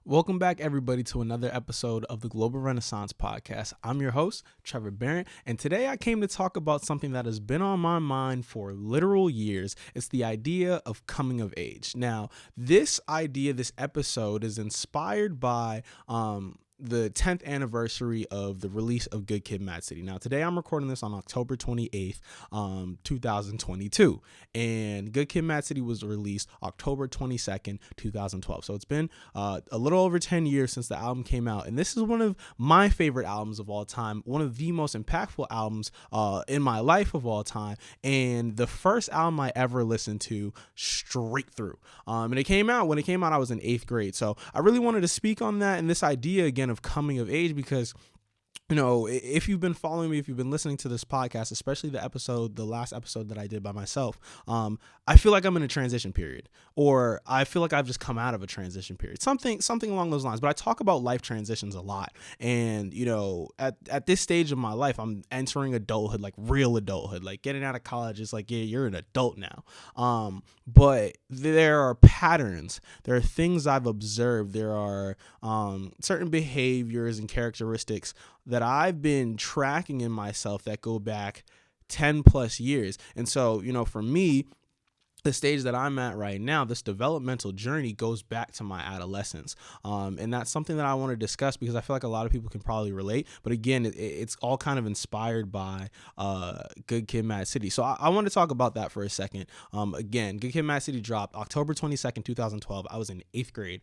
Welcome back, everybody, to another episode of the Global Renaissance Podcast. I'm your host, Trevor Barrett, and today I came to talk about something that has been on my mind for literal years. It's the idea of coming of age. Now, this episode is inspired by the 10th anniversary of the release of Good Kid, M.A.A.d City. Now, today I'm recording this on October 28th, 2022, and Good Kid, M.A.A.d City was released October 22nd, 2012. So it's been a little over 10 years since the album came out, and this is one of my favorite albums of all time, one of the most impactful albums in my life of all time, and the first album I ever listened to straight through. And when it came out, I was in 8th grade. So I really wanted to speak on that and this idea again of coming of age because, you know, if you've been following me, if you've been listening to this podcast, especially the last episode that I did by myself, I feel like I'm in a transition period, or I feel like I've just come out of a transition period, something along those lines. But I talk about life transitions a lot, and you know, at this stage of my life, I'm entering adulthood, like real adulthood, like getting out of college. It's like, yeah, you're an adult now. But there are patterns, there are things I've observed, there are certain behaviors and characteristics that I've been tracking in myself that go back 10 plus years. And so, you know, for me, the stage that I'm at right now, this developmental journey goes back to my adolescence. And that's something that I want to discuss because I feel like a lot of people can probably relate. But again, it's all kind of inspired by Good Kid, M.A.A.d City. So I want to talk about that for a second. Again, Good Kid, M.A.A.d City dropped October 22nd, 2012. I was in 8th grade.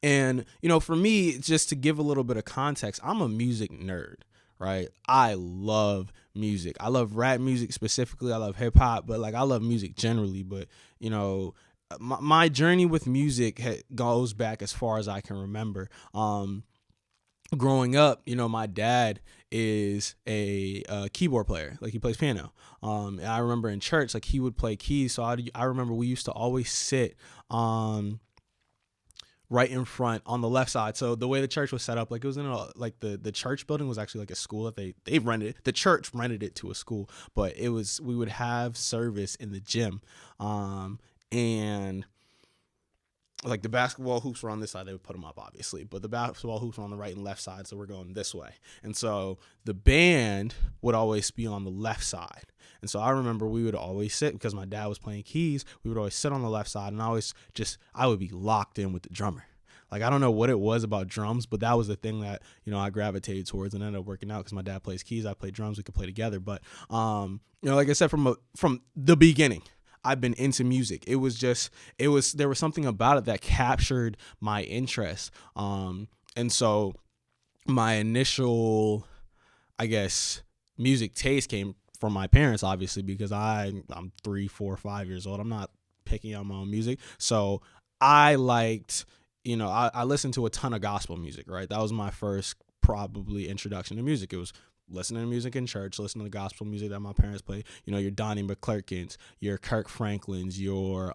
And, you know, for me, just to give a little bit of context, I'm a music nerd, right? I love music. I love rap music specifically. I love hip hop, but like I love music generally. But, you know, my journey with music goes back as far as I can remember. Growing up, you know, my dad is a keyboard player. Like he plays piano. And I remember in church, like he would play keys. So I remember we used to always sit right in front on the left side. So the way the church was set up, like it was in the church building was actually like a school that they rented. The church rented it to a school, but we would have service in the gym. And like the basketball hoops were on this side, they would put them up obviously, but the basketball hoops were on the right and left side. So we're going this way. And so the band would always be on the left side. And so I remember we would always sit, because my dad was playing keys, we would always sit on the left side, and I would be locked in with the drummer. Like, I don't know what it was about drums, but that was the thing that, you know, I gravitated towards and ended up working out because my dad plays keys, I play drums, we could play together. But, you know, like I said, from the beginning, I've been into music. There was something about it that captured my interest. And so my initial, I guess, music taste came from my parents, obviously, because I'm 3, 4, 5 years old. I'm not picking out my own music. So I liked, you know, I listened to a ton of gospel music, right? That was my first probably introduction to music. It was listening to music in church, listening to gospel music that my parents played. You know, your Donnie McClurkins, your Kirk Franklins, your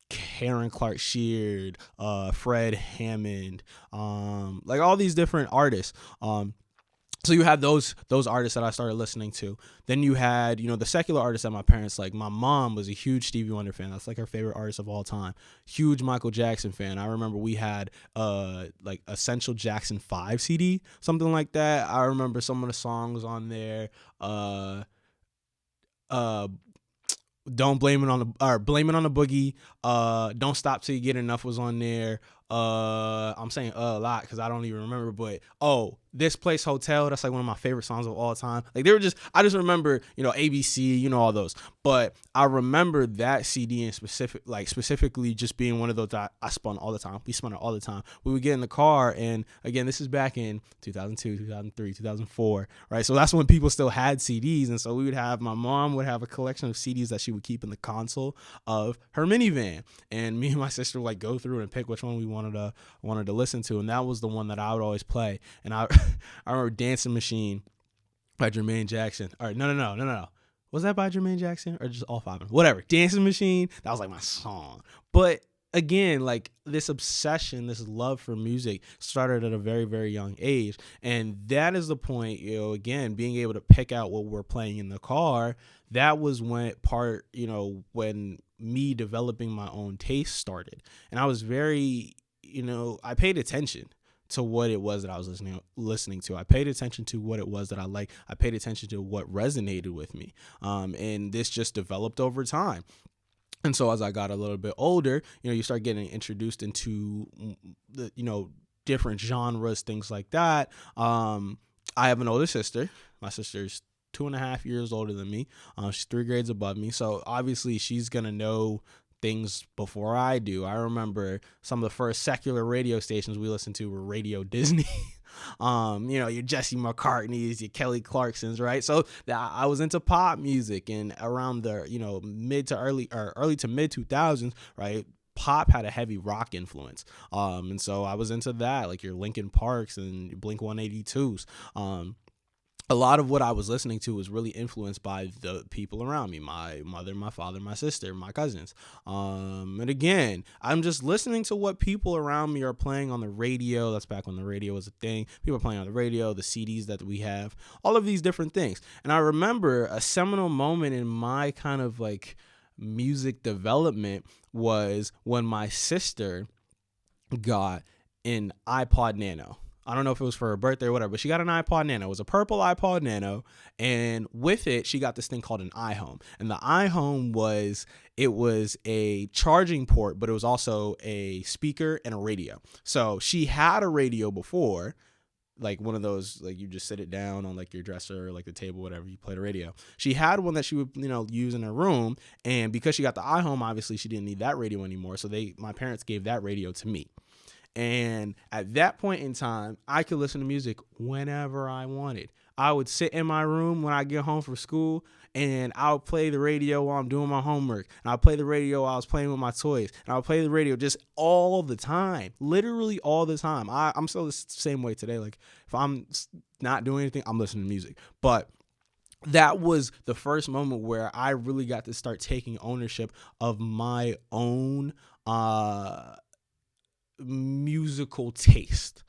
Karen Clark Sheard, Fred Hammond, like all these different artists. So you had those artists that I started listening to. Then you had, you know, the secular artists that my parents like. My mom was a huge Stevie Wonder fan. That's like her favorite artist of all time. Huge Michael Jackson fan. I remember we had like Essential Jackson 5 CD, something like that. I remember some of the songs on there. Blame it on the boogie. Don't stop till you get enough was on there. I'm saying a lot because I don't even remember, but This Place Hotel, that's like one of my favorite songs of all time. Like I just remember, you know, ABC, you know, all those. But I remember that CD in specifically just being one of those that I spun all the time. We spun it all the time. We would get in the car, and again, this is back in 2002, 2003, 2004, right? So that's when people still had CDs, and so my mom would have a collection of CDs that she would keep in the console of her minivan, and me and my sister would like go through and pick which one we wanted to listen to, and that was the one that I would always play. And I remember Dancing Machine by Jermaine Jackson. All right, no. Was that by Jermaine Jackson or just all five of them? Whatever. Dancing Machine, that was like my song. But again, like this obsession, this love for music started at a very, very young age. And that is the point, you know, again, being able to pick out what we're playing in the car. That was when me developing my own taste started. And I was very, I paid attention to what it was that I was listening to. I paid attention to what it was that I liked. I paid attention to what resonated with me. And this just developed over time. And so as I got a little bit older, you start getting introduced into the, different genres, things like that. I have an older sister. My sister's 2.5 years older than me. She's 3 grades above me. So obviously she's going to know things before I do. I remember some of the first secular radio stations we listened to were Radio Disney. Your Jesse McCartney's, your Kelly Clarkson's, right? So I was into pop music, and around the, early to mid 2000s, right? Pop had a heavy rock influence. And so I was into that, like your Linkin Parks and Blink 182s. A lot of what I was listening to was really influenced by the people around me, my mother, my father, my sister, my cousins. And again, I'm just listening to what people around me are playing on the radio. That's back when the radio was a thing. People are playing on the radio, the CDs that we have, all of these different things. And I remember a seminal moment in my kind of like music development was when my sister got an iPod Nano. I don't know if it was for her birthday or whatever, but she got an iPod Nano. It was a purple iPod Nano, and with it, she got this thing called an iHome. And the iHome was a charging port, but it was also a speaker and a radio. So she had a radio before, like one of those, like you just sit it down on like your dresser or like the table, whatever, you play the radio. She had one that she would, use in her room, and because she got the iHome, obviously she didn't need that radio anymore. So my parents gave that radio to me. And at that point in time, I could listen to music whenever I wanted. I would sit in my room when I get home from school, and I would play the radio while I'm doing my homework. And I'll play the radio while I was playing with my toys. And I'll play the radio just all the time, literally all the time. I'm still the same way today. Like if I'm not doing anything, I'm listening to music. But that was the first moment where I really got to start taking ownership of my own musical taste.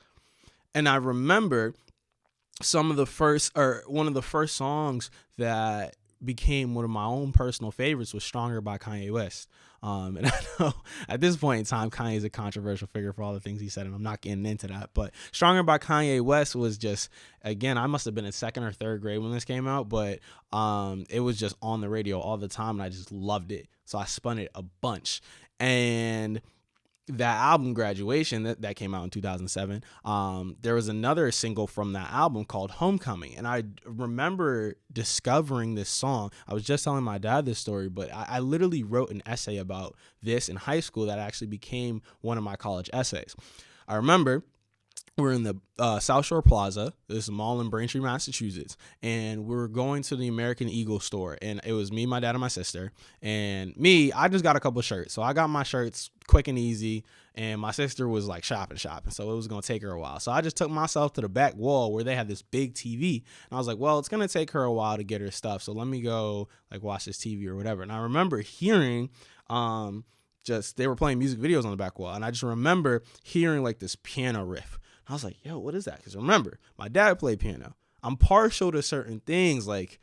And I remember one of the first songs that became one of my own personal favorites was Stronger by Kanye West. And I know at this point in time, Kanye is a controversial figure for all the things he said, and I'm not getting into that. But Stronger by Kanye West was just, again, I must have been in second or third grade when this came out, but it was just on the radio all the time, and I just loved it. So I spun it a bunch. And that album, Graduation, that came out in 2007, there was another single from that album called Homecoming. And I remember discovering this song. I was just telling my dad this story, but I literally wrote an essay about this in high school that actually became one of my college essays. I remember we're in the South Shore Plaza, this mall in Braintree, Massachusetts, and we were going to the American Eagle store, and it was me, my dad, and my sister. And I just got a couple of shirts, so I got my shirts quick and easy, and my sister was like shopping, so it was going to take her a while. So I just took myself to the back wall where they had this big TV, and I was like, well, it's going to take her a while to get her stuff, so let me go like watch this TV or whatever. And I remember hearing they were playing music videos on the back wall, and I just remember hearing like this piano riff. I was like, yo, what is that? Because remember, my dad played piano. I'm partial to certain things. Like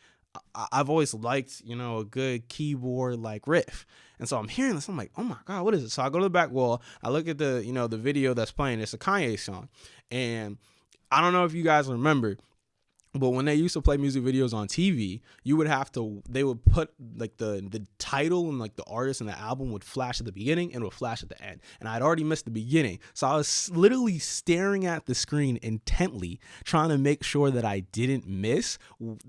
I've always liked, a good keyboard like riff. And so I'm hearing this. I'm like, oh my God, what is it? So I go to the back wall. I look at the, the video that's playing. It's a Kanye song. And I don't know if you guys remember, but when they used to play music videos on TV, they would put like the title and like the artist and the album would flash at the beginning and would flash at the end. And I'd already missed the beginning. So I was literally staring at the screen intently, trying to make sure that I didn't miss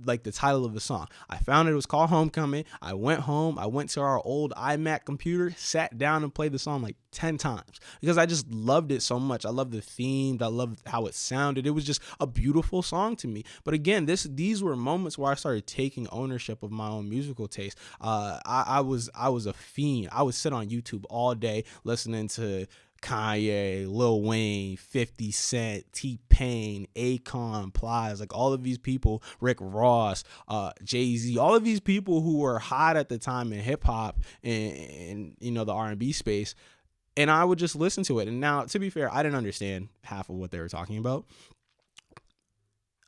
like the title of the song. I found it was called Homecoming. I went home. I went to our old iMac computer, sat down and played the song like 10 times because I just loved it so much. I loved the themes. I loved how it sounded. It was just a beautiful song to me. But again, these were moments where I started taking ownership of my own musical taste. I was a fiend. I would sit on YouTube all day listening to Kanye, Lil Wayne, 50 Cent, T-Pain, Akon, Plies, like all of these people, Rick Ross, Jay-Z, all of these people who were hot at the time in hip hop and the R&B space. And I would just listen to it. And now, to be fair, I didn't understand half of what they were talking about.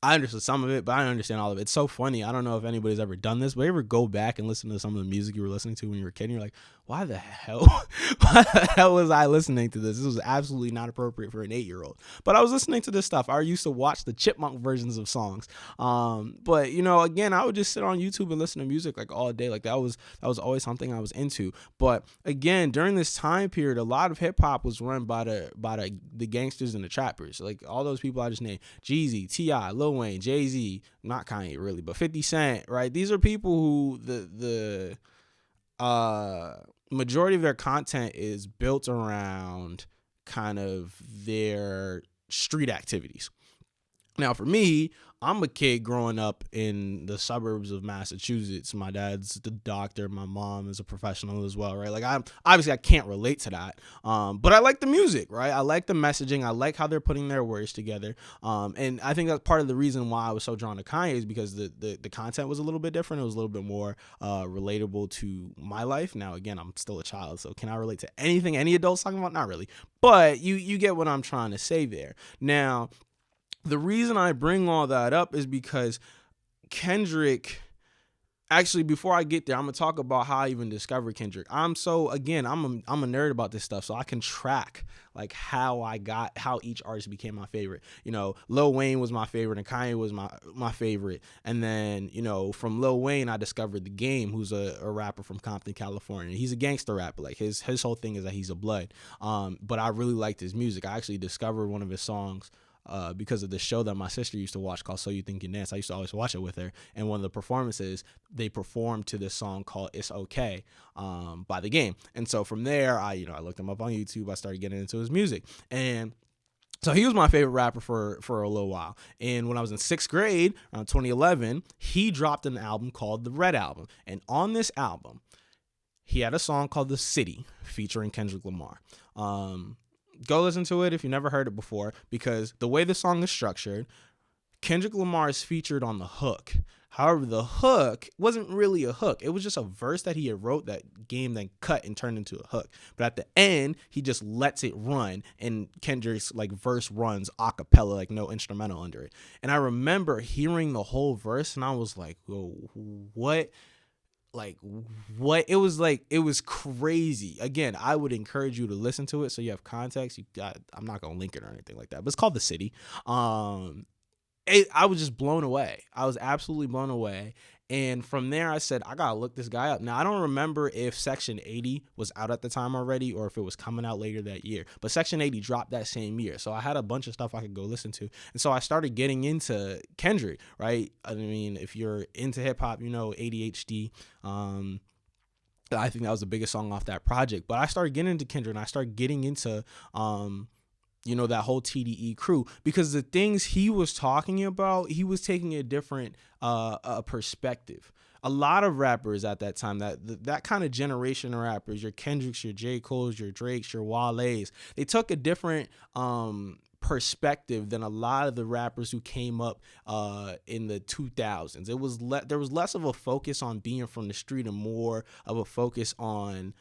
I understood some of it, but I didn't understand all of it. It's so funny. I don't know if anybody's ever done this, but you ever go back and listen to some of the music you were listening to when you were a kid and you're like, why the hell, why the hell was I listening to this? This was absolutely not appropriate for an 8-year-old. But I was listening to this stuff. I used to watch the chipmunk versions of songs. But again, I would just sit on YouTube and listen to music like all day. Like that was always something I was into. But again, during this time period, a lot of hip hop was run by the gangsters and the trappers. Like all those people I just named: Jeezy, T.I., Lil Wayne, Jay-Z, not Kanye really, but 50 Cent, right? These are people who the majority of their content is built around kind of their street activities. Now, for me, I'm a kid growing up in the suburbs of Massachusetts. My dad's the doctor. My mom is a professional as well, right? Like, I can't relate to that. But I like the music, right? I like the messaging. I like how they're putting their words together. And I think that's part of the reason why I was so drawn to Kanye is because the content was a little bit different. It was a little bit more relatable to my life. Now, again, I'm still a child, so can I relate to anything any adult's talking about? Not really. But you get what I'm trying to say there. Now, the reason I bring all that up is because Kendrick, actually, before I get there, I'm gonna talk about how I even discovered Kendrick. I'm a nerd about this stuff, so I can track like how each artist became my favorite. Lil Wayne was my favorite and Kanye was my favorite. And then, from Lil Wayne, I discovered The Game, who's a rapper from Compton, California. He's a gangster rapper. Like his whole thing is that he's a blood. But I really liked his music. I actually discovered one of his songs because of the show that my sister used to watch called So You Think You Dance. I used to always watch it with her. And one of the performances, they performed to this song called It's Okay by The Game. And so from there, I looked him up on YouTube. I started getting into his music. And so he was my favorite rapper for a little while. And when I was in 6th grade, around 2011, he dropped an album called The Red Album. And on this album, he had a song called The City featuring Kendrick Lamar. Go listen to it if you never heard it before, because the way the song is structured, Kendrick Lamar is featured on the hook. However, the hook wasn't really a hook. It was just a verse that he had wrote that Game then cut and turned into a hook. But at the end, he just lets it run, and Kendrick's like verse runs a cappella, like no instrumental under it. And I remember hearing the whole verse, and I was like, whoa, what? It was crazy. Again, I would encourage you to listen to it so you have context. I'm not gonna link it or anything like that, but it's called The City. I was just blown away. I was absolutely blown away. And from there, I said, I gotta look this guy up. Now, I don't remember if Section 80 was out at the time already or if it was coming out later that year. But Section 80 dropped that same year. So I had a bunch of stuff I could go listen to. And so I started getting into Kendrick, right? I mean, if you're into hip hop, ADHD. I think that was the biggest song off that project. But I started getting into Kendrick, and I started getting into that whole TDE crew, because the things he was talking about, he was taking a different perspective. A lot of rappers at that time, that kind of generation of rappers, your Kendricks, your J. Cole's, your Drakes, your Wale's, they took a different perspective than a lot of the rappers who came up in the 2000s. There was less of a focus on being from the street and more of a focus on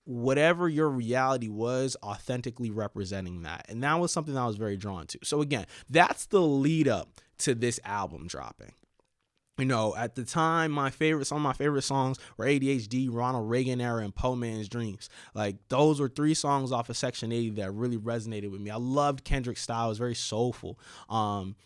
whatever your reality was, authentically representing that. And that was something that I was very drawn to. So again, that's the lead up to this album dropping. At the time, some of my favorite songs were ADHD, Ronald Reagan Era, and Poor Man's Dreams. Like, those were 3 songs off of Section 80 that really resonated with me. I loved Kendrick's style. It was very soulful. And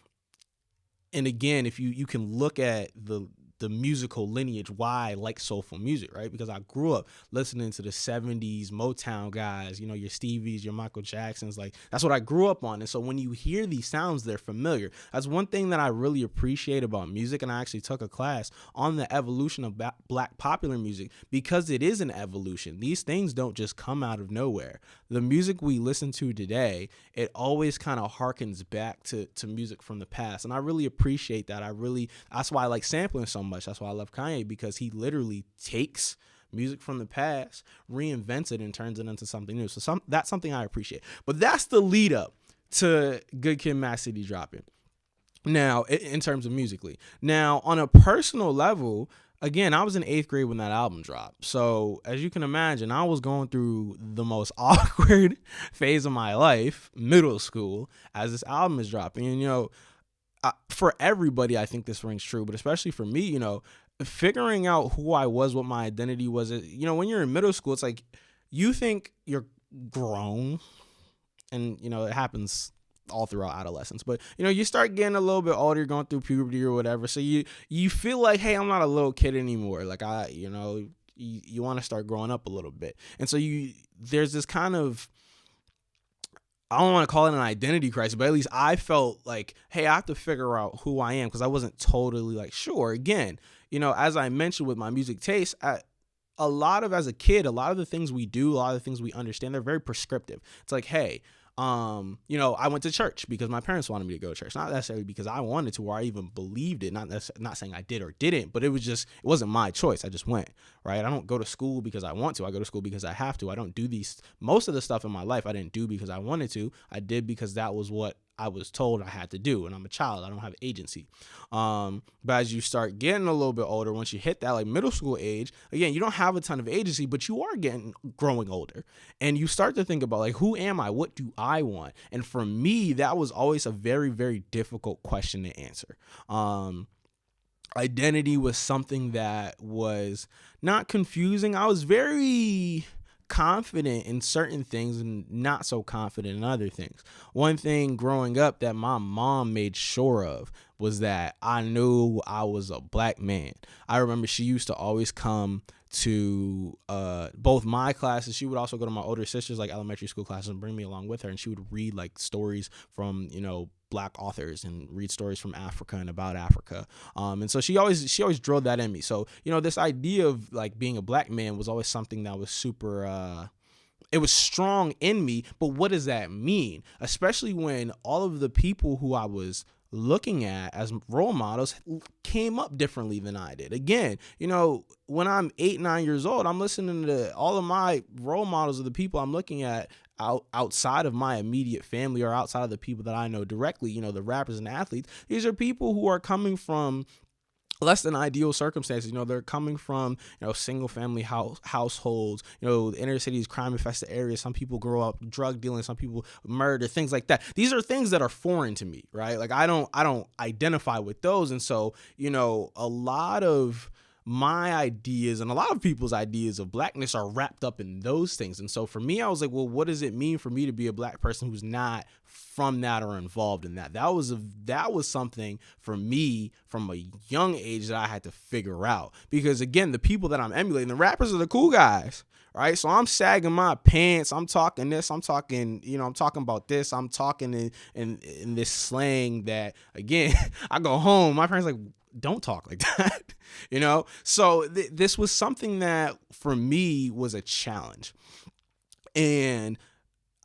again, if you can look at the musical lineage, why I like soulful music, right? Because I grew up listening to the 70s Motown guys, your Stevies, your Michael Jacksons. Like, that's what I grew up on. And so when you hear these sounds, they're familiar. That's one thing that I really appreciate about music. And I actually took a class on the evolution of Black popular music, because it is an evolution. These things don't just come out of nowhere. The music we listen to today, it always kind of harkens back to music from the past. And I really appreciate that. That's why I like sampling so much. That's why I love Kanye, because he literally takes music from the past, reinvents it, and turns it into something new. So that's something I appreciate. But that's the lead up to Good Kid, M.A.A.d City dropping. Now, in terms of musically. Now, on a personal level, again, I was in 8th grade when that album dropped. So as you can imagine, I was going through the most awkward phase of my life, middle school, as this album is dropping. And, for everybody, I think this rings true, but especially for me, figuring out who I was, what my identity was, when you're in middle school, it's like you think you're grown, and it happens all throughout adolescence, but you start getting a little bit older, you're going through puberty or whatever, so you feel like, hey, I'm not a little kid anymore. Like you want to start growing up a little bit, and so there's this kind of, I don't want to call it an identity crisis, but at least I felt like, hey, I have to figure out who I am, because I wasn't totally like sure. Again, as I mentioned with my music taste, as a kid, a lot of the things we do, a lot of the things we understand, they're very prescriptive. It's like, hey, I went to church because my parents wanted me to go to church, not necessarily because I wanted to or I even believed it. Not saying I did or didn't, but it wasn't my choice. I just went, right? I don't go to school because I want to. I go to school because I have to. I don't do most of the stuff in my life I didn't do because I wanted to. I did because that was what I was told I had to do, and I'm a child. I don't have agency. But as you start getting a little bit older, once you hit that like middle school age, again, you don't have a ton of agency, but you are growing older, and you start to think about like, who am I? What do I want? And for me, that was always a very, very difficult question to answer. Identity was something that was not confusing. I was very confident in certain things and not so confident in other things. One thing growing up that my mom made sure of was that I knew I was a black man. I remember she used to always come to both my classes. She would also go to my older sister's like elementary school classes and bring me along with her, and she would read like stories from black authors and read stories from Africa and about Africa. And so she always drilled that in me. So, this idea of like being a black man was always something that was super, it was strong in me. But what does that mean? Especially when all of the people who I was looking at as role models came up differently than I did. Again, when I'm 8, 9 years old, I'm listening to all of my role models of the people I'm looking at outside of my immediate family or outside of the people that I know directly, the rappers and athletes. These are people who are coming from less than ideal circumstances. They're coming from, single family households, the inner cities, crime infested areas. Some people grow up drug dealing, some people murder, things like that. These are things that are foreign to me, right? Like I don't identify with those. And so, a lot of my ideas and a lot of people's ideas of blackness are wrapped up in those things. And so for me, I was like, well, what does it mean for me to be a black person who's not from that or involved in that? That was something for me from a young age that I had to figure out, because again, the people that I'm emulating, the rappers are the cool guys, right? So I'm sagging my pants. I'm talking this. I'm talking, I'm talking about this. I'm talking in this slang that, again, I go home, my parents like, don't talk like that, So this was something that for me was a challenge. And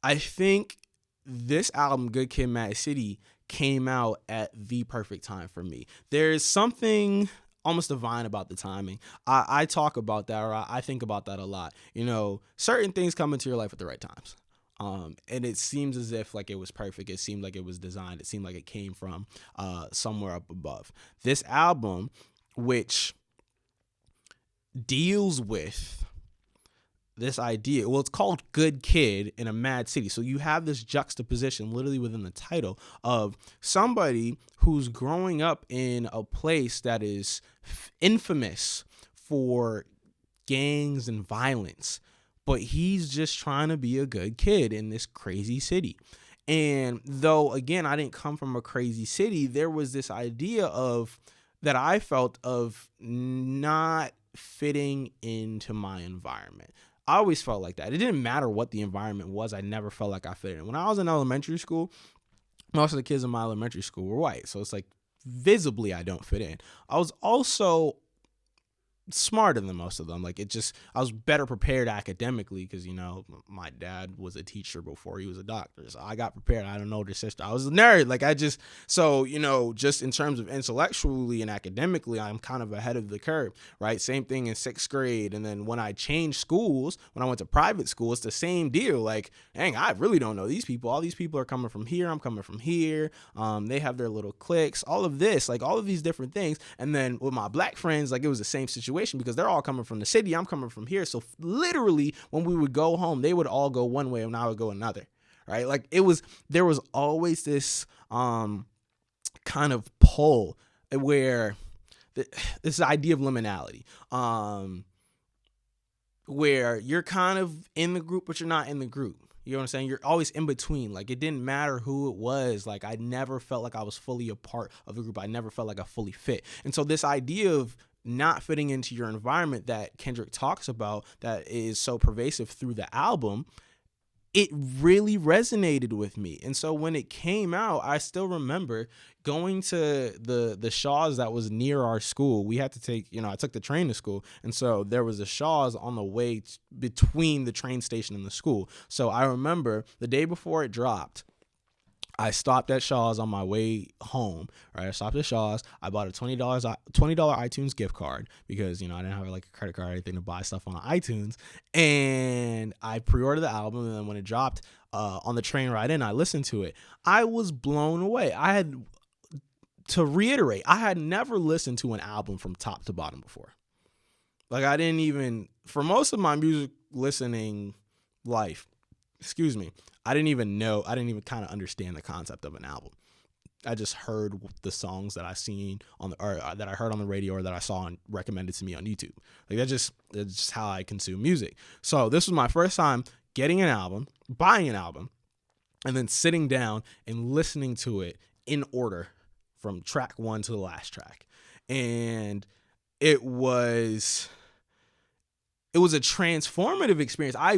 I think this album, Good Kid, Mad City, came out at the perfect time for me. There's something almost divine about the timing. I talk about that, or I think about that a lot. Certain things come into your life at the right times. And it seems as if like it was perfect. It seemed like it was designed. It seemed like it came from somewhere up above. This album, which deals with this idea, well, it's called Good Kid in a Mad City. So you have this juxtaposition literally within the title of somebody who's growing up in a place that is infamous for gangs and violence, but he's just trying to be a good kid in this crazy city. And though, again, I didn't come from a crazy city, there was this idea that I felt of not fitting into my environment. I always felt like that. It didn't matter what the environment was. I never felt like I fit in. When I was in elementary school, most of the kids in my elementary school were white. So it's like visibly I don't fit in. I was also smarter than most of them. Like I was better prepared academically because, my dad was a teacher before he was a doctor. So I got prepared. I had an older sister. I was a nerd. Just in terms of intellectually and academically, I'm kind of ahead of the curve, right? Same thing in 6th grade. And then when I changed schools, when I went to private school, it's the same deal. Like, dang, I really don't know these people. All these people are coming from here. I'm coming from here. They have their little cliques, all of this, like all of these different things. And then with my black friends, like it was the same situation because they're all coming from the city. I'm coming from here. So literally when we would go home, they would all go one way and I would go another, right? Like there was always this kind of pull where this idea of liminality, where you're kind of in the group, but you're not in the group. You know what I'm saying? You're always in between. Like, it didn't matter who it was. Like, I never felt like I was fully a part of the group. I never felt like I fully fit. And so this idea of not fitting into your environment that Kendrick talks about, that is so pervasive through the album, it really resonated with me. And so when it came out, I still remember going to the Shaw's that was near our school. We had to take, I took the train to school. And so there was a Shaw's on the way between the train station and the school. So I remember the day before it dropped, I stopped at Shaw's on my way home, right? I stopped at Shaw's. I bought a $20 iTunes gift card because, I didn't have like a credit card or anything to buy stuff on iTunes. And I pre-ordered the album. And then when it dropped on the train ride in, I listened to it. I was blown away. To reiterate, I had never listened to an album from top to bottom before. Like, I didn't even, for most of my music listening life, I didn't even kind of understand the concept of an album. I just heard the songs that I seen that I heard on the radio or that I saw recommended to me on YouTube. Like, that's just how I consume music. So this was my first time getting an album, buying an album, and then sitting down and listening to it in order from track 1 to the last track. And it was a transformative experience. I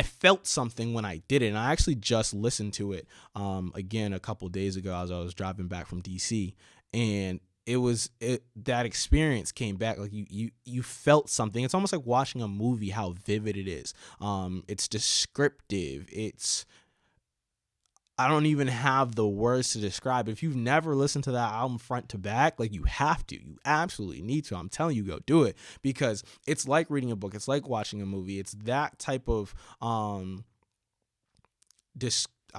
felt something when I did it, and I actually just listened to it again a couple days ago as I was driving back from DC, and that experience came back. Like, you felt something. It's almost like watching a movie, how vivid it is. It's descriptive. I don't even have the words to describe. If you've never listened to that album front to back, like, you have to. You absolutely need to. I'm telling you, go do it, because it's like reading a book. It's like watching a movie. It's that type of I've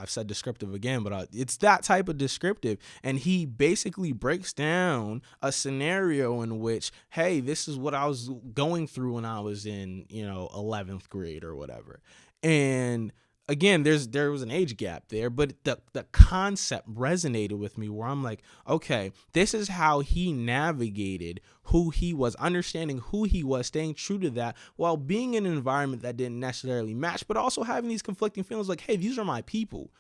said descriptive again, but it's that type of descriptive. And he basically breaks down a scenario in which, hey, this is what I was going through when I was in 11th grade or whatever. And again, there was an age gap there, but the concept resonated with me, where I'm like, okay, this is how he navigated who he was, understanding who he was, staying true to that while being in an environment that didn't necessarily match, but also having these conflicting feelings like, hey, these are my people,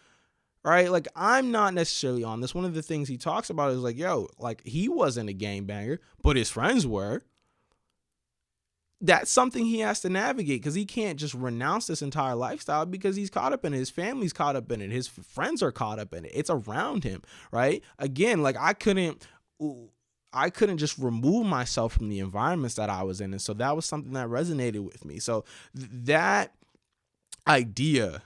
right? Like, I'm not necessarily on this. One of the things he talks about is like, yo, like, he wasn't a gangbanger, but his friends were. That's something he has to navigate, because he can't just renounce this entire lifestyle because he's caught up in it. His family's caught up in it. His friends are caught up in it. It's around him, right? Again, like, I couldn't just remove myself from the environments that I was in. And so that was something that resonated with me. So that idea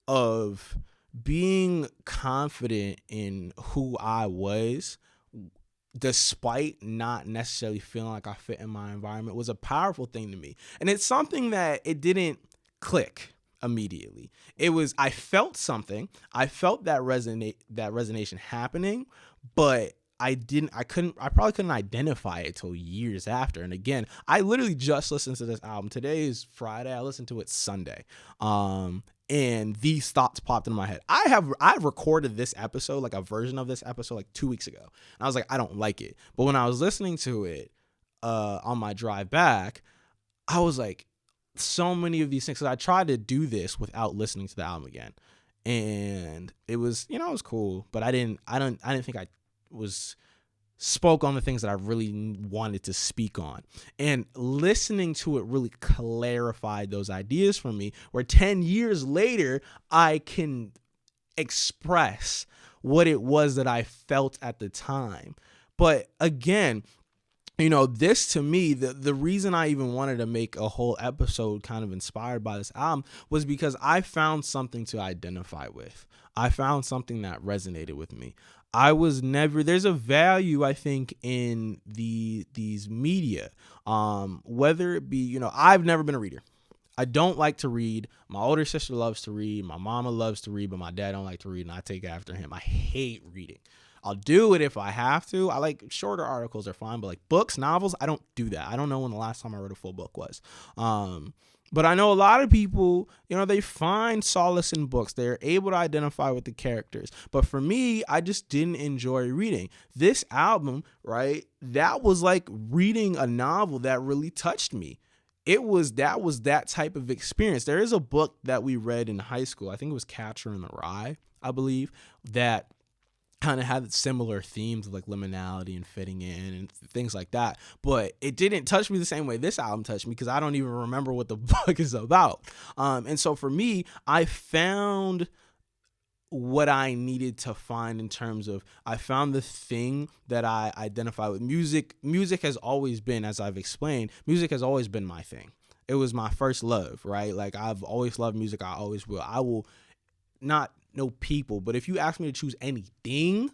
of being confident in who I was, despite not necessarily feeling like I fit in my environment, was a powerful thing to me. And it's something that it didn't click immediately. I felt something. I felt that resonation happening, but I probably couldn't identify it till years after. And again, I literally just listened to this album. Today is Friday. I listened to it Sunday. And these thoughts popped into my head. I recorded this episode, like a version of this episode, like 2 weeks ago. And I was like, I don't like it. But when I was listening to it on my drive back, I was like, so many of these things. 'Cause I tried to do this without listening to the album again, and it was, it was cool. But I didn't think I spoke on the things that I really wanted to speak on. And listening to it really clarified those ideas for me, where 10 years later, I can express what it was that I felt at the time. But again, this to me, the reason I even wanted to make a whole episode kind of inspired by this album was because I found something to identify with. I found something that resonated with me. There's a value, I think, in these media, whether it be, I've never been a reader. I don't like to read. My older sister loves to read. My mama loves to read, but my dad don't like to read, and I take after him. I hate reading. I'll do it if I have to. I like shorter articles are fine, but like books, novels, I don't do that. I don't know when the last time I read a full book was. But I know a lot of people, they find solace in books. They're able to identify with the characters. But for me, I just didn't enjoy reading. This album, right, that was like reading a novel that really touched me. That type of experience. There is a book that we read in high school. I think it was Catcher in the Rye, I believe, that kind of had similar themes of like liminality and fitting in and things like that, but it didn't touch me the same way this album touched me, because I don't even remember what the book is about. And so for me, I found what I needed to find in terms of, I found the thing that I identify with. Music has always been, as I've explained, music has always been my thing. It was my first love, right? Like, I've always loved music. I always will. I will not know people, but if you ask me to choose anything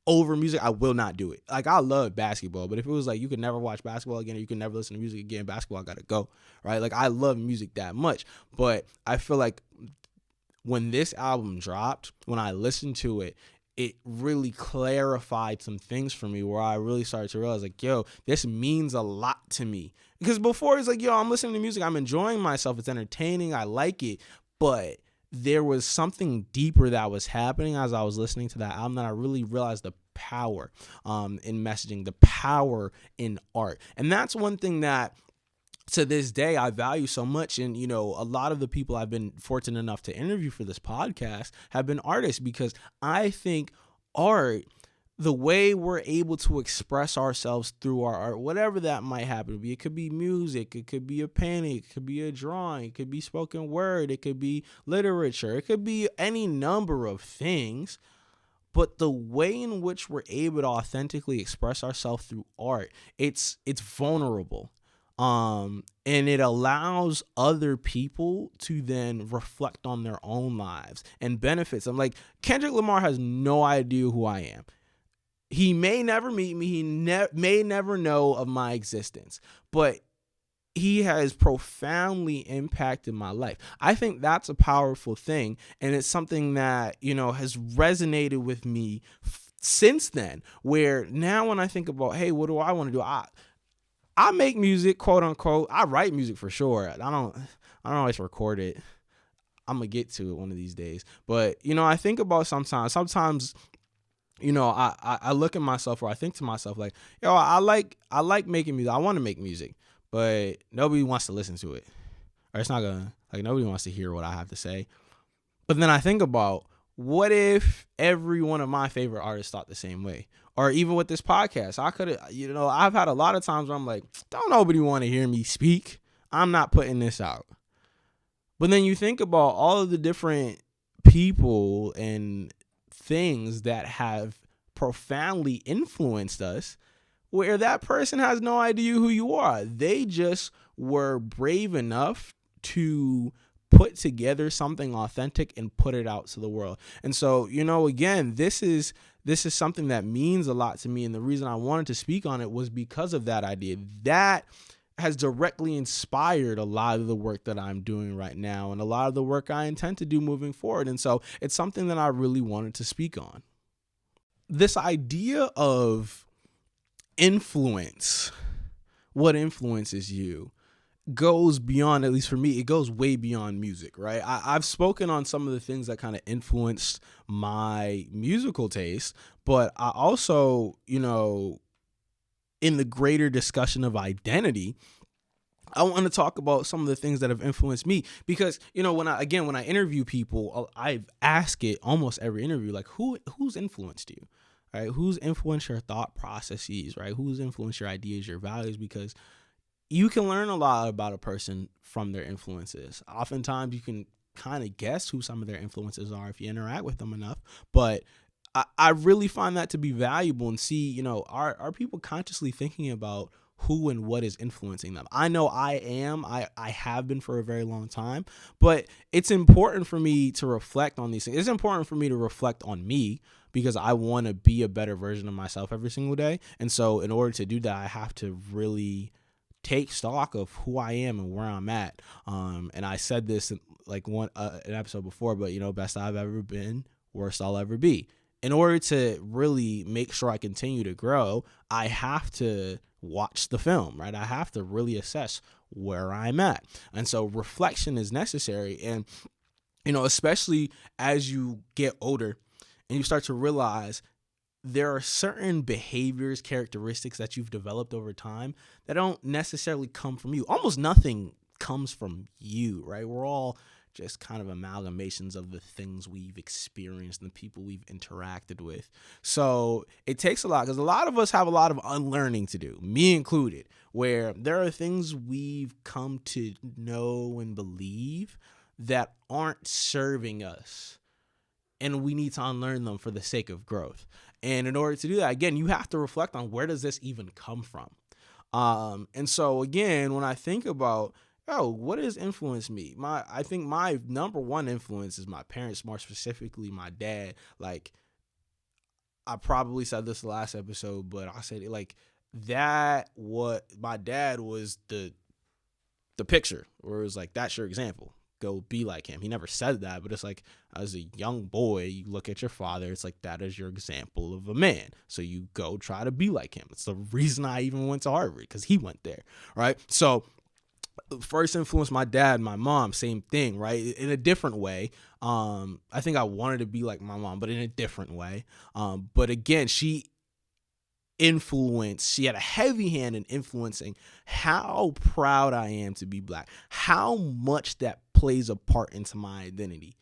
over music, I will not do it. Like, I love basketball, but if it was like you could never watch basketball again, or you can never listen to music again, basketball gotta go, right? Like, I love music that much. But I feel like when this album dropped, when I listened to it, it really clarified some things for me, where I really started to realize, like, yo, this means a lot to me. Because before, it's like, yo, I'm listening to music, I'm enjoying myself, it's entertaining, I like it, but there was something deeper that was happening as I was listening to that album, that I really realized the power in messaging, the power in art. And that's one thing that to this day I value so much. And, a lot of the people I've been fortunate enough to interview for this podcast have been artists, because I think art, the way we're able to express ourselves through our art, whatever that might happen to be, it could be music, it could be a painting, it could be a drawing, it could be spoken word, it could be literature, it could be any number of things. But the way in which we're able to authentically express ourselves through art, it's vulnerable. And it allows other people to then reflect on their own lives and benefits. I'm like, Kendrick Lamar has no idea who I am. He may never meet me. He may never know of my existence, but he has profoundly impacted my life. I think that's a powerful thing. And it's something that, has resonated with me since then, where now when I think about, hey, what do I want to do? I make music, quote unquote. I write music for sure. I don't always record it. I'm gonna get to it one of these days. But, I think about sometimes, I look at myself, or I think to myself, like, yo, I like making music. I want to make music, but nobody wants to listen to it. Or it's not gonna, like, nobody wants to hear what I have to say. But then I think about, what if every one of my favorite artists thought the same way? Or even with this podcast, I could have, I've had a lot of times where I'm like, don't nobody want to hear me speak. I'm not putting this out. But then you think about all of the different people and things that have profoundly influenced us, where that person has no idea who you are. They just were brave enough to put together something authentic and put it out to the world. And so, again, this is something that means a lot to me. And the reason I wanted to speak on it was because of that idea. That has directly inspired a lot of the work that I'm doing right now, and a lot of the work I intend to do moving forward. And so it's something that I really wanted to speak on. This idea of influence, what influences you, goes beyond, at least for me, it goes way beyond music, right? I've spoken on some of the things that kind of influenced my musical taste, but I also, in the greater discussion of identity, I want to talk about some of the things that have influenced me, because, when I interview people, I ask it almost every interview, like, who's influenced you, right? Who's influenced your thought processes, right? Who's influenced your ideas, your values? Because you can learn a lot about a person from their influences. Oftentimes you can kind of guess who some of their influences are if you interact with them enough. But I really find that to be valuable, and see, are people consciously thinking about who and what is influencing them? I know I have been for a very long time, but it's important for me to reflect on these things. It's important for me to reflect on me, because I want to be a better version of myself every single day. And so in order to do that, I have to really take stock of who I am and where I'm at. And I said this in like an episode before, but best I've ever been, worst I'll ever be. In order to really make sure I continue to grow, I have to watch the film, right? I have to really assess where I'm at. And so reflection is necessary. And, especially as you get older and you start to realize there are certain behaviors, characteristics that you've developed over time that don't necessarily come from you. Almost nothing comes from you, right? We're all just kind of amalgamations of the things we've experienced and the people we've interacted with. So it takes a lot, because a lot of us have a lot of unlearning to do, me included, where there are things we've come to know and believe that aren't serving us, and we need to unlearn them for the sake of growth. And in order to do that, again, you have to reflect on, where does this even come from? And so again, when I think about, what has influenced me? I think my number one influence is my parents, more specifically my dad. Like, I probably said this last episode, but I said it like that. What my dad was the picture, where it was like, that's your example. Go be like him. He never said that, but it's like, as a young boy, you look at your father, it's like, that is your example of a man. So you go try to be like him. It's the reason I even went to Harvard, because he went there, right? So first influence, my dad, my mom, same thing, right? In a different way. I think I wanted to be like my mom, but in a different way. But again, she had a heavy hand in influencing how proud I am to be Black, how much that plays a part into my identity.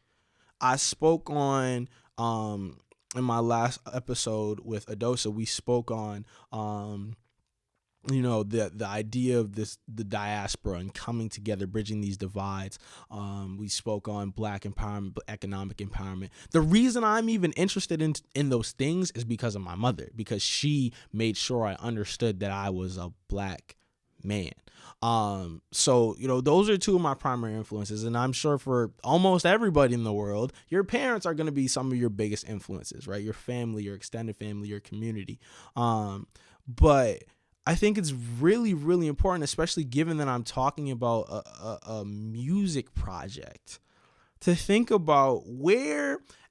I spoke on, in my last episode with Adosa, we spoke on, the idea of the diaspora and coming together, bridging these divides. We spoke on Black empowerment, economic empowerment. The reason I'm even interested in those things is because of my mother, because she made sure I understood that I was a Black man. So, those are two of my primary influences. And I'm sure for almost everybody in the world, your parents are going to be some of your biggest influences, right? Your family, your extended family, your community. But I think it's really, really important, especially given that I'm talking about a music project, to think about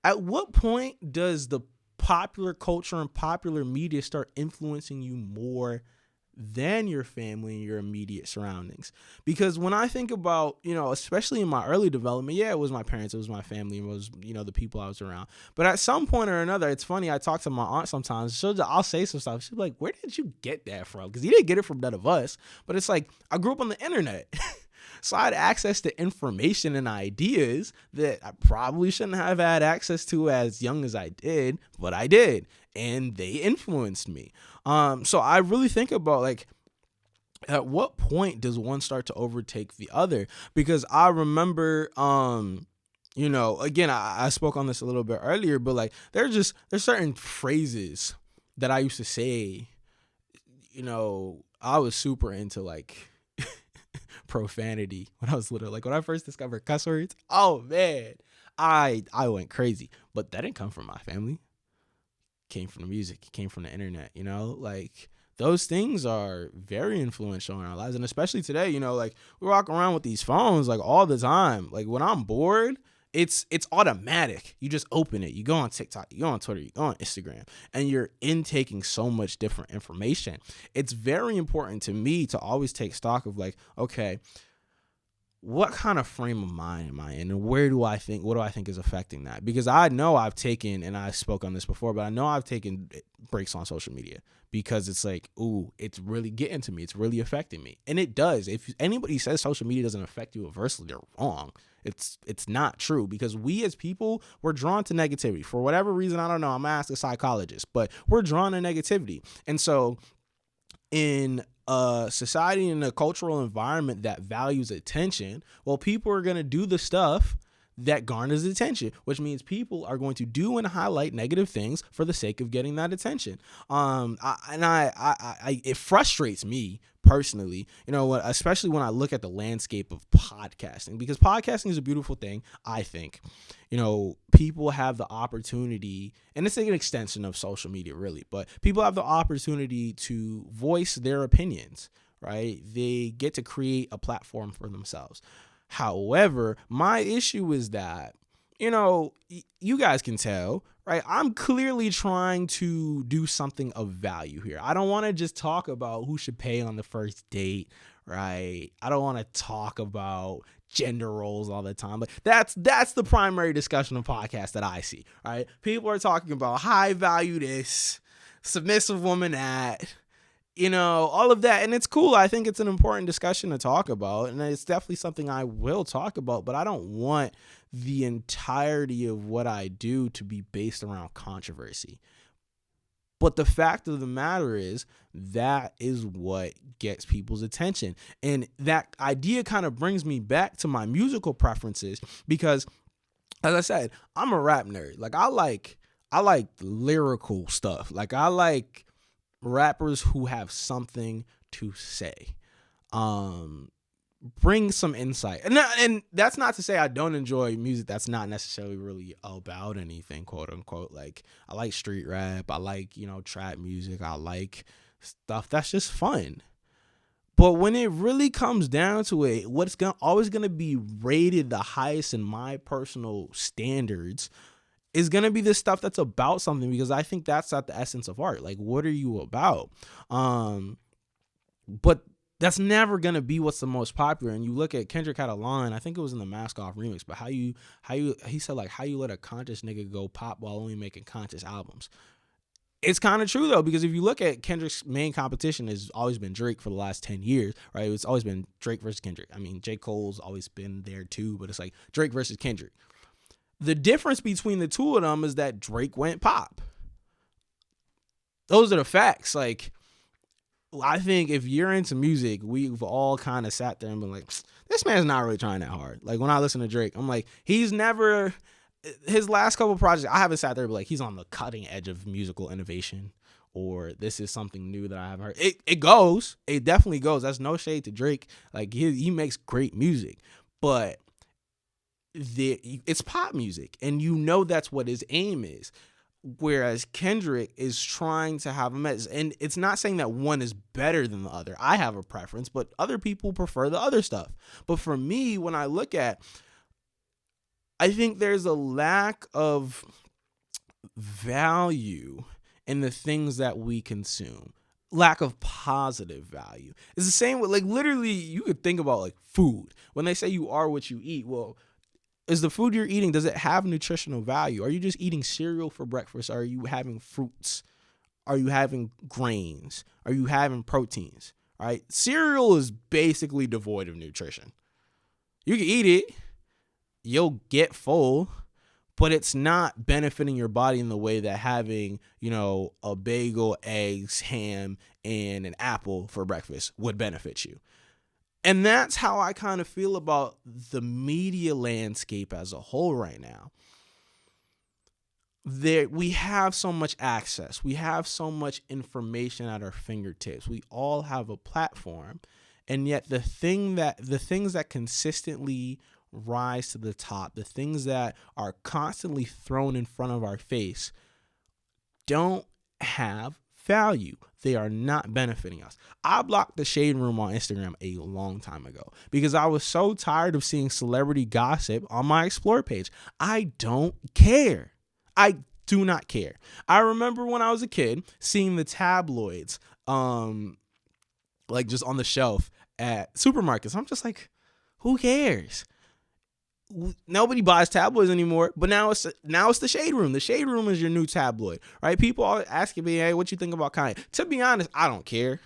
at what point does the popular culture and popular media start influencing you more than your family and your immediate surroundings. Because when I think about, especially in my early development, it was my parents, it was my family, it was, the people I was around. But at some point or another, it's funny, I talk to my aunt sometimes, I'll say some stuff, she'll be like, where did you get that from? Because you didn't get it from none of us. But it's like, I grew up on the internet. So I had access to information and ideas that I probably shouldn't have had access to as young as I did, but I did, and they influenced me. So I really think about, like, at what point does one start to overtake the other? Because I remember, again, I spoke on this a little bit earlier, but like, there's certain phrases that I used to say. I was super into like profanity when I was little. Like, when I first discovered cuss words, oh man, I went crazy. But that didn't come from my family. It came from the music. It came from the internet. Like, those things are very influential in our lives, and especially today. Like, we walk around with these phones like all the time. Like, when I'm bored, it's automatic. You just open it. You go on TikTok, you go on Twitter, you go on Instagram, and you're intaking so much different information. It's very important to me to always take stock of, like, okay, what kind of frame of mind am I in, and what do I think is affecting that? Because I know I've taken, and I spoke on this before, but I know I've taken breaks on social media, because it's like, ooh, it's really getting to me. It's really affecting me. And it does. If anybody says social media doesn't affect you adversely, they're wrong. It's not true, because we as people, we're drawn to negativity for whatever reason. I don't know. I'm gonna ask a psychologist, but we're drawn to negativity. And so in a society and a cultural environment that values attention, well, people are going to do the stuff that garners attention, which means people are going to do and highlight negative things for the sake of getting that attention. It frustrates me personally, especially when I look at the landscape of podcasting, because podcasting is a beautiful thing. I think, people have the opportunity, and it's an extension of social media really, but people have the opportunity to voice their opinions, right? They get to create a platform for themselves. However, my issue is that, you guys can tell, right? I'm clearly trying to do something of value here. I don't want to just talk about who should pay on the first date, right? I don't want to talk about gender roles all the time. But that's the primary discussion of podcasts that I see, right? People are talking about high value this, submissive woman that, all of that. And it's cool. I think it's an important discussion to talk about. And it's definitely something I will talk about, but I don't want the entirety of what I do to be based around controversy. But the fact of the matter is that is what gets people's attention. And that idea kind of brings me back to my musical preferences because, as I said, I'm a rap nerd. Like I like lyrical stuff. Like I like rappers who have something to say. Bring some insight. And that's not to say I don't enjoy music that's not necessarily really about anything, quote unquote. Like I like street rap, I like, trap music, I like stuff that's just fun. But when it really comes down to it, what's always gonna be rated the highest in my personal standards is gonna be the stuff that's about something, because I think that's at the essence of art. Like, what are you about? But that's never gonna be what's the most popular. And you look at Kendrick had a line, I think it was in the Mask Off remix, but he said like, how you let a conscious nigga go pop while only making conscious albums. It's kind of true though, because if you look at Kendrick's main competition has always been Drake for the last 10 years, right? It's always been Drake versus Kendrick. I mean, J. Cole's always been there too, but it's like Drake versus Kendrick. The difference between the two of them is that Drake went pop. Those are the facts. Like, I think if you're into music, we've all kind of sat there and been like, this man's not really trying that hard. Like when I listen to Drake, I'm like, his last couple projects, I haven't sat there and be like, he's on the cutting edge of musical innovation, or this is something new that I haven't heard. It definitely goes. That's no shade to Drake. Like he makes great music, but it's pop music, and that's what his aim is. Whereas Kendrick is trying to have a message. And it's not saying that one is better than the other. I have a preference, but other people prefer the other stuff. But for me, when I look at, I think there's a lack of value in the things that we consume. Lack of positive value. It's the same with, like, literally, you could think about like food. When they say you are what you eat, well, is the food you're eating, does it have nutritional value? Are you just eating cereal for breakfast? Are you having fruits? Are you having grains? Are you having proteins? All right. Cereal is basically devoid of nutrition. You can eat it. You'll get full, but it's not benefiting your body in the way that having, a bagel, eggs, ham, and an apple for breakfast would benefit you. And that's how I kind of feel about the media landscape as a whole right now. We have so much access. We have so much information at our fingertips. We all have a platform. And yet the things that consistently rise to the top, the things that are constantly thrown in front of our face, don't have value. They are not benefiting us. I blocked the Shade Room on Instagram a long time ago because I was so tired of seeing celebrity gossip on my Explore page. I don't care. I do not care. I remember when I was a kid seeing the tabloids, like just on the shelf at supermarkets. I'm just like, who cares? Nobody buys tabloids anymore, but now it's the Shade Room. The Shade Room is your new tabloid, right? People are asking me, hey, what you think about Kanye? To be honest, I don't care.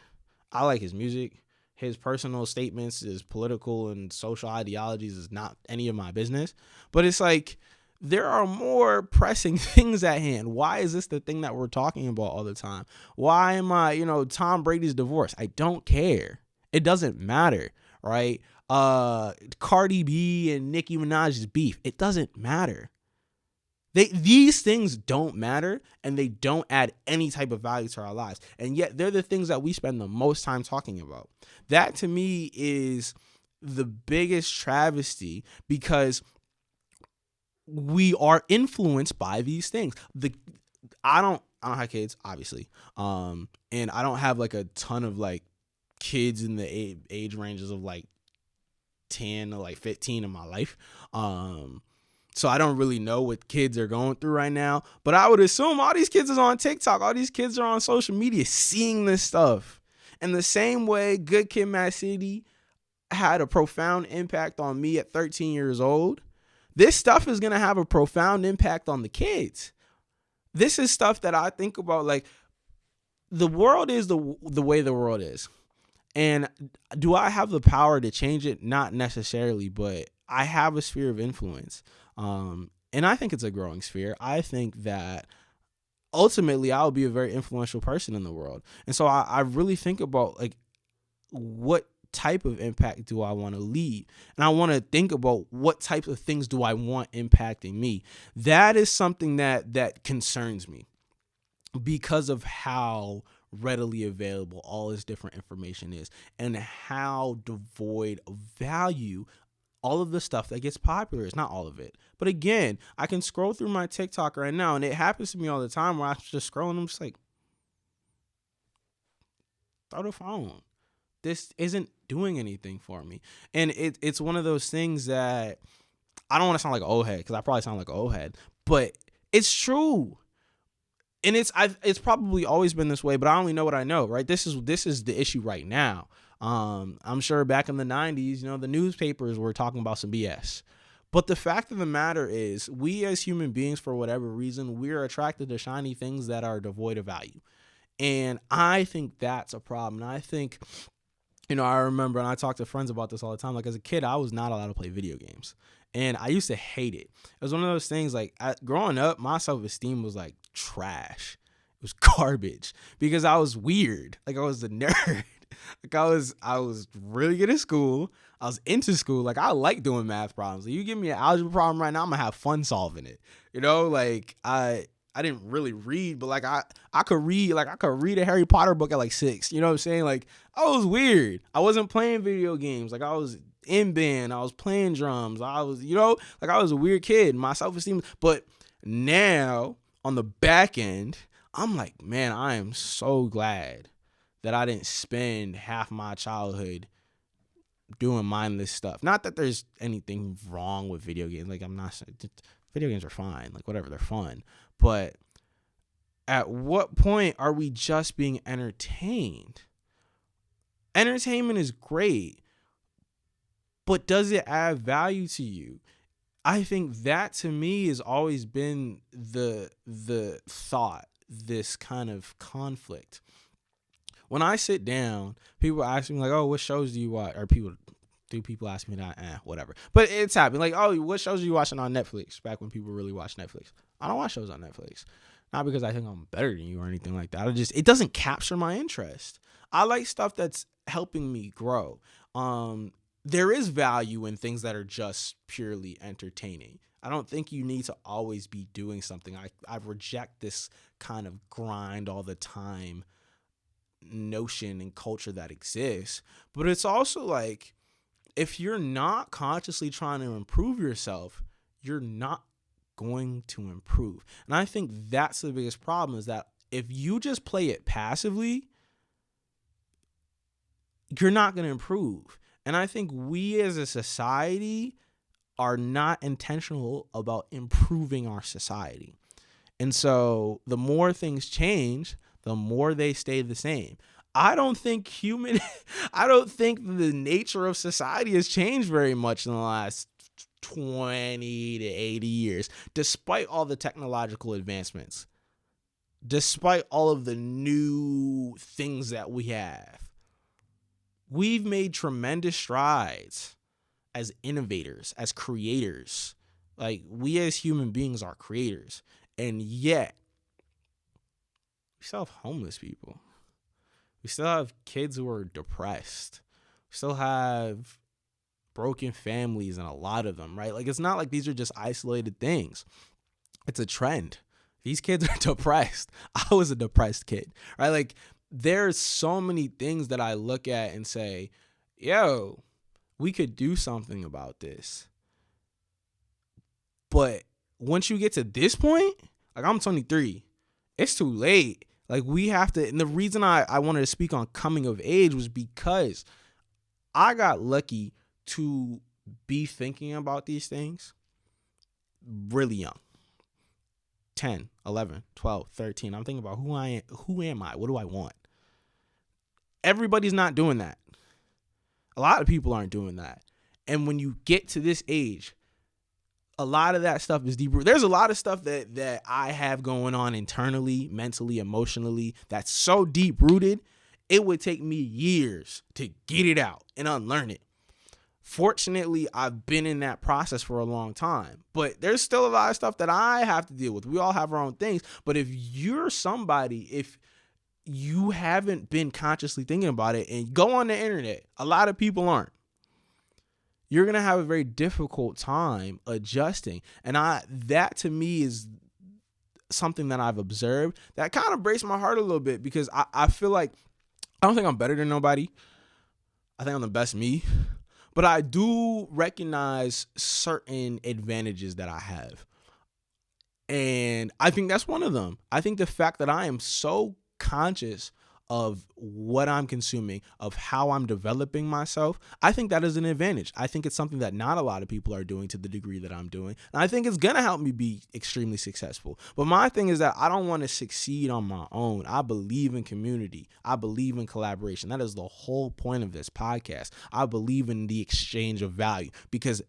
I like his music. His personal statements, his political and social ideologies is not any of my business. But it's like, there are more pressing things at hand. Why is this the thing that we're talking about all the time? Why am I, Tom Brady's divorce? I don't care. It doesn't matter, right? Cardi B and Nicki Minaj's beef. It doesn't matter. These things don't matter, and they don't add any type of value to our lives. And yet they're the things that we spend the most time talking about. That to me is the biggest travesty, because we are influenced by these things. I don't have kids, obviously. And I don't have like a ton of like kids in the age ranges of like 10 to like 15 in my life. So I don't really know what kids are going through right now, but I would assume all these kids is on TikTok. All these kids are on social media seeing this stuff. In the same way, Good Kid, Mad City had a profound impact on me at 13 years old, this stuff is going to have a profound impact on the kids. This is stuff that I think about, like, the world is the way the world is. And do I have the power to change it? Not necessarily, but I have a sphere of influence. And I think it's a growing sphere. I think that ultimately I'll be a very influential person in the world. And so I really think about, like, what type of impact do I want to lead? And I want to think about what types of things do I want impacting me. That is something that concerns me because of how readily available all this different information is and how devoid of value all of the stuff that gets popular is. Not all of it, but again, I can scroll through my TikTok right now, and it happens to me all the time where I'm just scrolling, I'm just like, throw the phone. This isn't doing anything for me. And it's one of those things that I don't want to sound like an old head, because I probably sound like an old head, but it's true. And it's probably always been this way, but I only know what I know, right? This is the issue right now. I'm sure back in the 90s, the newspapers were talking about some BS. But the fact of the matter is, we as human beings, for whatever reason, we're attracted to shiny things that are devoid of value. And I think that's a problem. And I think, I remember, and I talk to friends about this all the time, like, as a kid, I was not allowed to play video games. And I used to hate it. It was one of those things, like, growing up, my self-esteem was like trash. It was garbage because I was weird. Like, I was a nerd. Like, I was really good at school. I was into school. Like, I like doing math problems. Like, you give me an algebra problem right now, I'm gonna have fun solving it. Like, I didn't really read, but like I could read, like I could read a Harry Potter book at like 6. You know what I'm saying? Like, I was weird. I wasn't playing video games. Like, I was in band. I was playing drums. I was, like, I was a weird kid. My self-esteem. But now on the back end, I'm like, man, I am so glad that I didn't spend half my childhood doing mindless stuff. Not that there's anything wrong with video games. Like, I'm not, video games are fine. Like, whatever, they're fun. But at what point are we just being entertained? Entertainment is great, but does it add value to you? I think that, to me, has always been the thought, this kind of conflict. When I sit down, people ask me, like, oh, what shows do you watch? Or people ask me that? Whatever. But it's happening. Like, oh, what shows are you watching on Netflix? Back when people really watched Netflix. I don't watch shows on Netflix. Not because I think I'm better than you or anything like that. It doesn't capture my interest. I like stuff that's helping me grow. There is value in things that are just purely entertaining. I don't think you need to always be doing something. I reject this kind of grind all the time notion and culture that exists. But it's also like, if you're not consciously trying to improve yourself, you're not going to improve. And I think that's the biggest problem, is that if you just play it passively, you're not going to improve. And I think we as a society are not intentional about improving our society. And so the more things change, the more they stay the same. I don't think the nature of society has changed very much in the last 20 to 80 years, despite all the technological advancements, despite all of the new things that we have. We've made tremendous strides as innovators, as creators. Like, we as human beings are creators. And yet, we still have homeless people. We still have kids who are depressed. We still have broken families, and a lot of them, right? Like, it's not like these are just isolated things. It's a trend. These kids are depressed. I was a depressed kid, right? Like, there's so many things that I look at and say, yo, we could do something about this. But once you get to this point, like, I'm 23, it's too late. Like, we have to, and the reason I wanted to speak on coming of age was because I got lucky to be thinking about these things really young. 10, 11, 12, 13. I'm thinking about who am I? What do I want? Everybody's not doing that. A lot of people aren't doing that. And when you get to this age, a lot of that stuff is deep. There's a lot of stuff that I have going on internally, mentally, emotionally, that's so deep rooted, it would take me years to get it out and unlearn it. Fortunately, I've been in that process for a long time, but there's still a lot of stuff that I have to deal with. We all have our own things. But if you're somebody, if you haven't been consciously thinking about it and go on the internet, a lot of people aren't, you're going to have a very difficult time adjusting. And that to me is something that I've observed that kind of breaks my heart a little bit, because I feel like I don't think I'm better than nobody. I think I'm the best me. But I do recognize certain advantages that I have. And I think that's one of them. I think the fact that I am so conscious of what I'm consuming, of how I'm developing myself, I think that is an advantage. I think it's something that not a lot of people are doing to the degree that I'm doing. And I think it's going to help me be extremely successful. But my thing is that I don't want to succeed on my own. I believe in community. I believe in collaboration. That is the whole point of this podcast. I believe in the exchange of value, because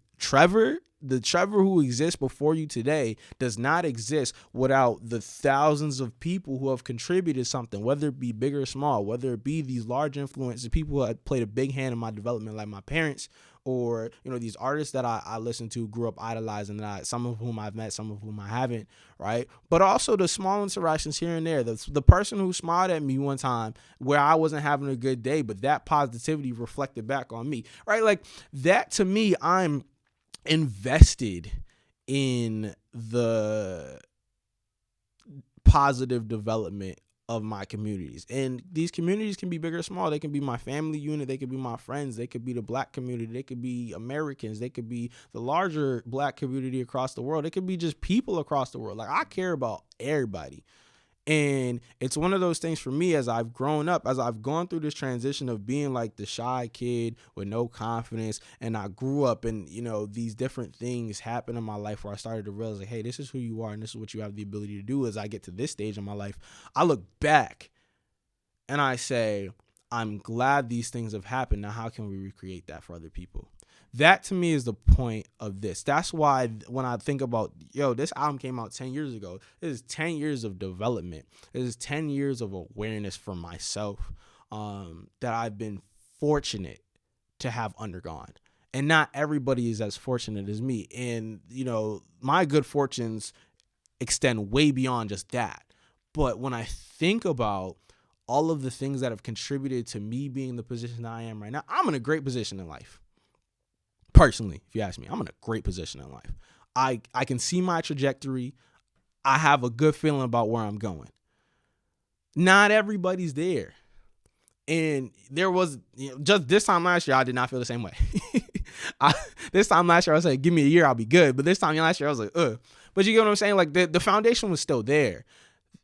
the Trevor who exists before you today does not exist without the thousands of people who have contributed something, whether it be big or small, whether it be these large influences, people who have played a big hand in my development, like my parents, or, these artists that I listen to, grew up idolizing, some of whom I've met, some of whom I haven't, right? But also the small interactions here and there. The person who smiled at me one time where I wasn't having a good day, but that positivity reflected back on me, right? Like that, to me, I'm invested in the positive development of my communities. And these communities can be big or small. They can be my family unit. They could be my friends. They could be the Black community. They could be Americans. They could be the larger Black community across the world. It could be just people across the world. Like, I care about everybody. And it's one of those things for me, as I've grown up, as I've gone through this transition of being like the shy kid with no confidence. And I grew up and, these different things happened in my life where I started to realize, like, hey, this is who you are and this is what you have the ability to do. As I get to this stage in my life, I look back and I say, I'm glad these things have happened. Now, how can we recreate that for other people? That to me is the point of this. That's why when I think about, this album came out 10 years ago. This is 10 years of development. This is 10 years of awareness for myself that I've been fortunate to have undergone. And not everybody is as fortunate as me. And, my good fortunes extend way beyond just that. But when I think about all of the things that have contributed to me being in the position I am right now, I'm in a great position in life. Personally, if you ask me, I'm in a great position in life. I can see my trajectory. I have a good feeling about where I'm going. Not everybody's there. And there was, just this time last year, I did not feel the same way. This time last year, I was like, give me a year, I'll be good. But this time last year, I was like, ugh. But you get what I'm saying? Like the foundation was still there.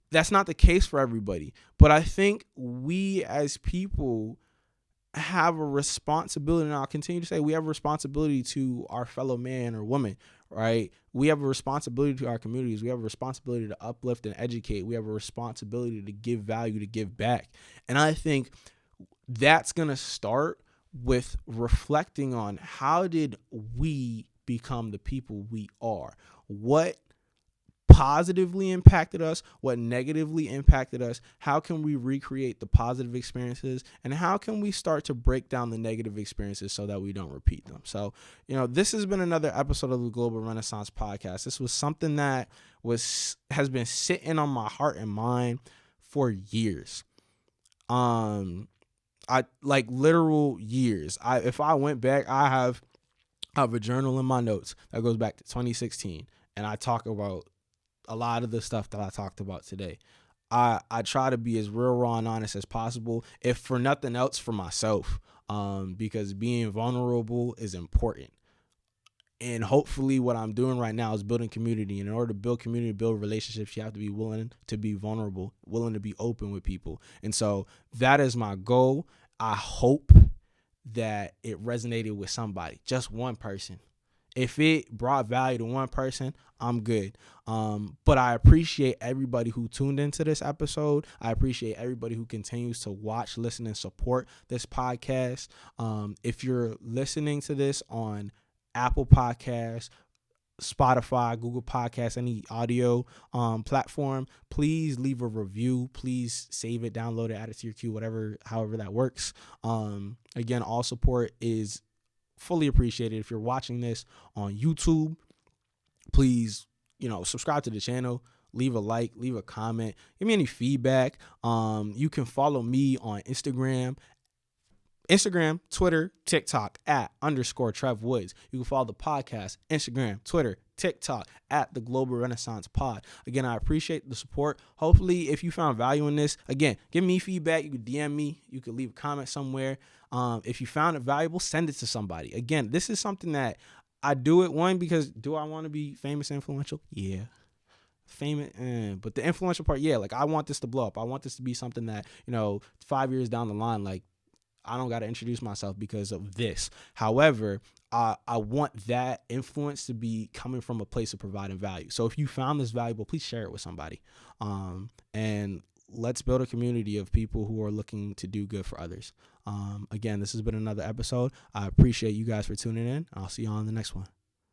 That's not the case for everybody. But I think we as people have a responsibility, and I'll continue to say we have a responsibility to our fellow man or woman, right? We have a responsibility to our communities. We have a responsibility to uplift and educate. We have a responsibility to give value, to give back. And I think that's going to start with reflecting on, how did we become the people we are? What positively impacted us, what negatively impacted us, how can we recreate the positive experiences, and how can we start to break down the negative experiences so that we don't repeat them. So, this has been another episode of the Global Renaissance Podcast. This was something that has been sitting on my heart and mind for years. I like literal years. If I went back, I have a journal in my notes that goes back to 2016, and I talk about a lot of the stuff that I talked about today. I try to be as real, raw, and honest as possible, if for nothing else, for myself, because being vulnerable is important. And hopefully what I'm doing right now is building community. And in order to build community, build relationships, you have to be willing to be vulnerable, willing to be open with people. And so that is my goal. I hope that it resonated with somebody, just one person. If it brought value to one person, I'm good. But I appreciate everybody who tuned into this episode. I appreciate everybody who continues to watch, listen, and support this podcast. If you're listening to this on Apple Podcasts, Spotify, Google Podcasts, any audio platform, please leave a review. Please save it, download it, add it to your queue, however that works. Again, all support is fully appreciated. If you're watching this on YouTube, please, subscribe to the channel, leave a like, leave a comment, give me any feedback. You can follow me on Instagram, Twitter, TikTok @_Trev Woods. You can follow the podcast, Instagram, Twitter, TikTok @The Global Renaissance Pod. Again, I appreciate the support. Hopefully, if you found value in this, again, give me feedback. You could DM me. You could leave a comment somewhere. If you found it valuable, send it to somebody. Again, this is something that I do it, one, because do I want to be famous and influential? Yeah. Famous, but the influential part, yeah, like I want this to blow up. I want this to be something that, 5 years down the line, like, I don't got to introduce myself because of this. However, I want that influence to be coming from a place of providing value. So if you found this valuable, please share it with somebody. And let's build a community of people who are looking to do good for others. Again, this has been another episode. I appreciate you guys for tuning in. I'll see you on the next one.